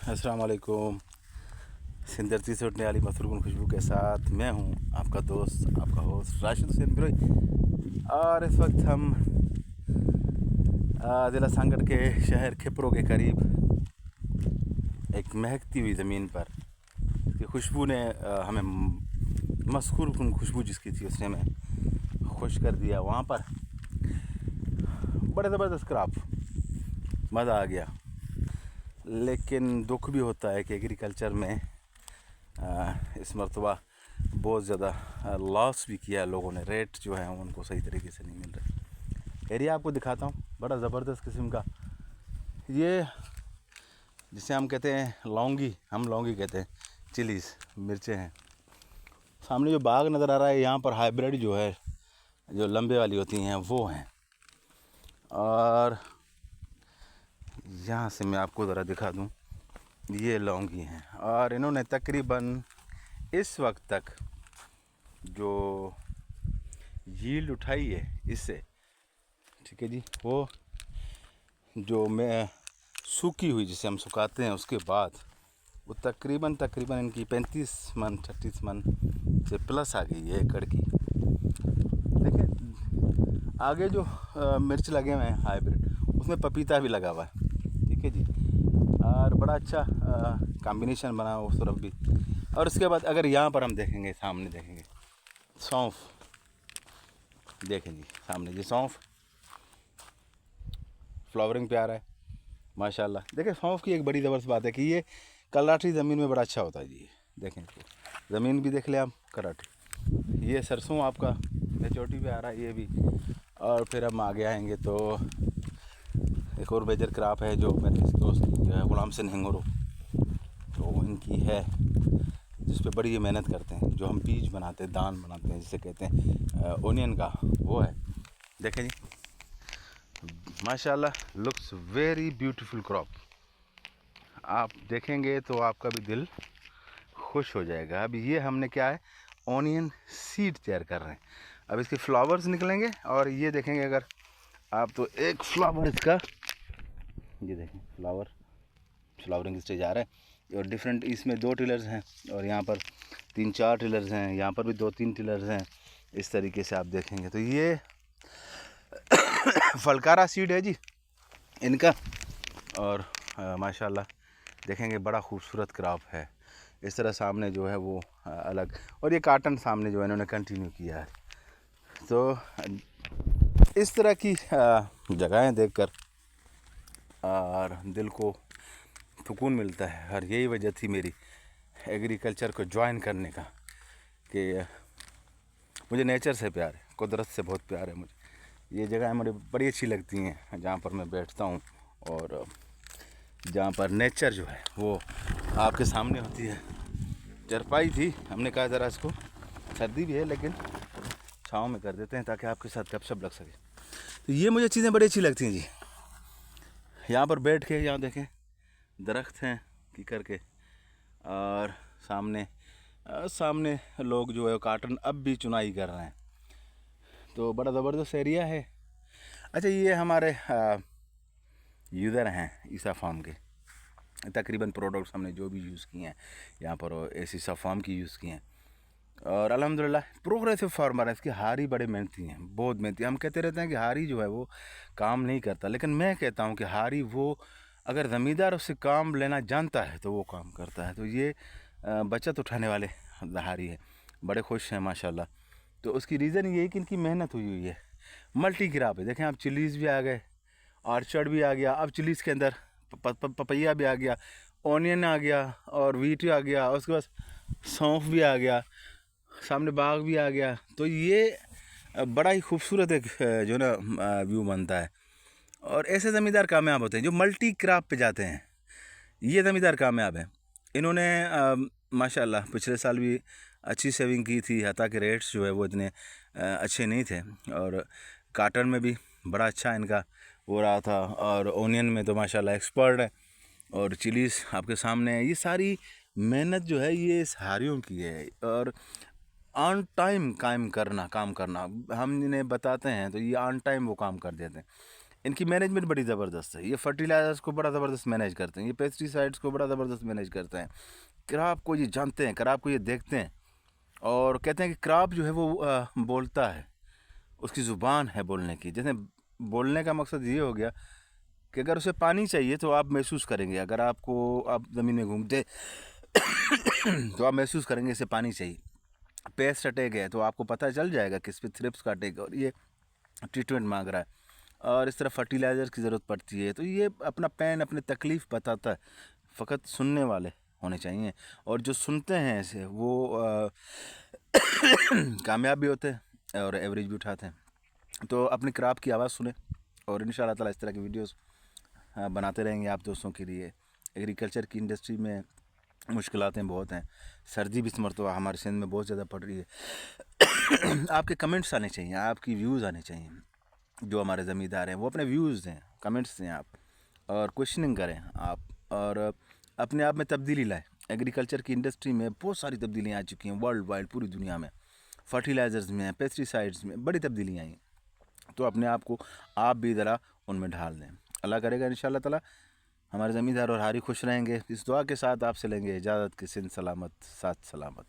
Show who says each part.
Speaker 1: अस्सलाम वालेकुम। सिंदरती से उठने वाली मसरूम खुशबू के साथ मैं हूं आपका दोस्त, आपका होस्ट राशिद हुसैन बिरोई। और इस वक्त हम ज़िला सांगड़ के शहर खिपरो के करीब एक महकती हुई ज़मीन पर कि खुशबू ने हमें मस्कुर कुन खुशबू जिसकी थी उसने हमें खुश कर दिया। वहाँ पर बड़े ज़बरदस्त क्रॉप, मज़ा आ गया। लेकिन दुख भी होता है कि एग्रीकल्चर में इस मरतबा बहुत ज़्यादा लॉस भी किया है लोगों ने। रेट जो है उनको सही तरीके से नहीं मिल रहे। एरिया आपको दिखाता हूँ, बड़ा ज़बरदस्त किस्म का ये जिसे हम कहते हैं लौंगी, हम लौंगी कहते हैं, चिलीज़, मिर्चें हैं। सामने जो बाग नज़र आ रहा है यहाँ पर हाइब्रिड जो है, जो लंबे वाली होती हैं वो हैं। और यहाँ से मैं आपको ज़रा दिखा दूँ, ये लौंगी हैं। और इन्होंने तकरीबन इस वक्त तक जो यील्ड उठाई है इससे, ठीक है जी, वो जो मैं सूखी हुई जिसे हम सुखाते हैं उसके बाद वो तकरीबन इनकी 35 मन 36 मन से प्लस आ गई है एकड़ की। देखिए आगे जो मिर्च लगे हुए हैं हाइब्रिड, उसमें पपीता भी लगा हुआ है, ठीक है जी। और बड़ा अच्छा कॉम्बिनेशन बना उस तरफ भी। और उसके बाद अगर यहाँ पर हम देखेंगे, सामने देखेंगे सौंफ, देखें जी सामने जी सौंफ फ्लावरिंग पे आ रहा है माशाल्लाह। देखिए सौंफ की एक बड़ी ज़बरदस्त बात है कि ये कलराठी ज़मीन में बड़ा अच्छा होता है जी। देखें इसको, ज़मीन भी देख लें आप, कराठी। ये सरसों आपका मेचोटी पे आ रहा है ये भी। और फिर हम आगे आएंगे तो एक और मेजर क्रॉप है जो मेरे दोस्त जो है गुलाम सिंह हिंगोरो, तो इनकी है जिस पे बड़ी ये मेहनत करते हैं। जो हम बीज बनाते हैं, दान बनाते हैं जिसे कहते हैं ओनियन का, वो है। देखें जी माशाल्लाह, लुक्स वेरी ब्यूटीफुल क्रॉप। आप देखेंगे तो आपका भी दिल खुश हो जाएगा। अब ये हमने क्या है, ऑनियन सीड तैयार कर रहे हैं। अब इसके फ्लावर्स निकलेंगे और ये देखेंगे अगर आप तो एक फ्लावर इसका, ये देखें फ्लावरिंग स्टेज आ रहा है। और डिफरेंट इसमें 2 टिलर्स हैं और यहाँ पर 3-4 टिलर्स हैं, यहाँ पर भी 2-3 टिलर्स हैं। इस तरीके से आप देखेंगे तो ये फलकारा सीड है जी इनका। और माशाल्लाह देखेंगे बड़ा खूबसूरत क्रॉप है। इस तरह सामने जो है वो अलग, और ये काटन सामने जो है इन्होंने कंटिन्यू किया है। तो इस तरह की जगहें देखकर और दिल को सुकून मिलता है। और यही वजह थी मेरी एग्रीकल्चर को ज्वाइन करने का कि मुझे नेचर से प्यार है, कुदरत से बहुत प्यार है मुझे। ये जगह मुझे बड़ी अच्छी लगती हैं जहाँ पर मैं बैठता हूँ और जहाँ पर नेचर जो है वो आपके सामने होती है। चरपाई थी, हमने कहा ज़रा इसको, सर्दी भी है लेकिन छाँव में कर देते हैं ताकि आपके साथ गपशप लग सके। तो ये मुझे चीज़ें बड़ी अच्छी लगती हैं जी। यहाँ पर बैठ के, यहाँ देखें दरख्त हैं कीकर के, और सामने लोग जो है काटन अब भी चुनाई कर रहे हैं। तो बड़ा ज़बरदस्त एरिया है। अच्छा, ये हमारे यूज़र हैं ईसा फार्म के। तकरीबन प्रोडक्ट्स हमने जो भी यूज़ किए हैं यहाँ पर ईसा फार्म की यूज़ किए हैं। और अल्हम्दुलिल्लाह प्रोग्रेसिव फार्मर है। इसकी हारी बड़े मेहनती हैं, बहुत मेहनती। हम कहते रहते हैं कि हारी जो है वो काम नहीं करता, लेकिन मैं कहता हूँ कि हारी वो, अगर ज़मींदार उससे काम लेना जानता है तो वो काम करता है। तो ये बचत उठाने वाले हारी है, बड़े खुश हैं माशाल्लाह। तो उसकी रीज़न ये है कि इनकी मेहनत हुई है। मल्टी क्रॉप है, देखें आप, चिलीज़ भी आ गए, ऑर्चर्ड भी आ गया, अब चिलीज़ के अंदर पपैया भी आ गया, ऑनियन आ गया और वीट आ गया, उसके बाद सौंफ भी आ गया, सामने बाग भी आ गया। तो ये बड़ा ही खूबसूरत एक जो ना व्यू बनता है। और ऐसे ज़मींदार कामयाब होते हैं जो मल्टी क्रॉप पे जाते हैं। ये ज़मींदार कामयाब हैं। इन्होंने माशाल्लाह पिछले साल भी अच्छी सेविंग की थी, हालांकि रेट्स जो है वो इतने अच्छे नहीं थे। और काटन में भी बड़ा अच्छा इनका हो रहा था, और ओनियन में तो माशाल्लाह एक्सपर्ट है, और चिलीज़ आपके सामने है। ये सारी मेहनत जो है ये हारियों की है। और ऑन टाइम काम करना हम इन्हें बताते हैं तो ये ऑन टाइम वो काम कर देते हैं। इनकी मैनेजमेंट बड़ी ज़बरदस्त है। ये फर्टिलाइज़र्स को बड़ा ज़बरदस्त मैनेज करते हैं, ये पेस्टिसाइड्स को बड़ा ज़बरदस्त मैनेज करते हैं। क्रॉप को ये जानते हैं, क्रॉप को ये देखते हैं और कहते हैं कि क्रॉप जो है वो बोलता है, उसकी ज़ुबान है बोलने की। जैसे बोलने का मकसद ये हो गया कि अगर उसे पानी चाहिए तो आप महसूस करेंगे, अगर आप ज़मीन में घूमते तो आप महसूस करेंगे इसे पानी चाहिए। पेस्ट अटैक है तो आपको पता चल जाएगा कि इस पर थ्रिप्स का अटैक है और ये ट्रीटमेंट मांग रहा है, और इस तरह फर्टिलाइज़र की ज़रूरत पड़ती है। तो ये अपना पेन, अपनी तकलीफ़ बताता है। फ़कत सुनने वाले होने चाहिए, और जो सुनते हैं ऐसे वो कामयाब भी होते हैं और एवरेज भी उठाते हैं। तो अपनी क्रॉप की आवाज़ सुने और इंशाल्लाह ताला इस तरह की वीडियोस बनाते रहेंगे आप दोस्तों के लिए। एग्रीकल्चर की इंडस्ट्री में मुश्किलातें बहुत हैं, सर्दी भी इस मरतबा हमारे सिंध में बहुत ज़्यादा पड़ रही है। आपके कमेंट्स आने चाहिए, आपकी व्यूज़ आने चाहिए। जो हमारे ज़मींदार हैं वो अपने व्यूज़ दें, कमेंट्स दें आप, और क्वेश्चनिंग करें आप, और अपने आप में तब्दीली लाएं। एग्रीकल्चर की इंडस्ट्री में बहुत सारी तब्दीलियाँ आ चुकी हैं वर्ल्ड वाइड, पूरी दुनिया में। फर्टिलाइज़र्स में, पेस्टिसाइड्स में बड़ी तब्दीलियाँ आई। तो अपने आप को आप भी ज़रा उनमें ढाल दें। अल्लाह करेगा इंशाल्लाह ताला हमारे ज़मींदार और हारी खुश रहेंगे। इस दुआ के साथ आपसे लेंगे इजाज़त कि सिंध सलामत, साथ सलामत।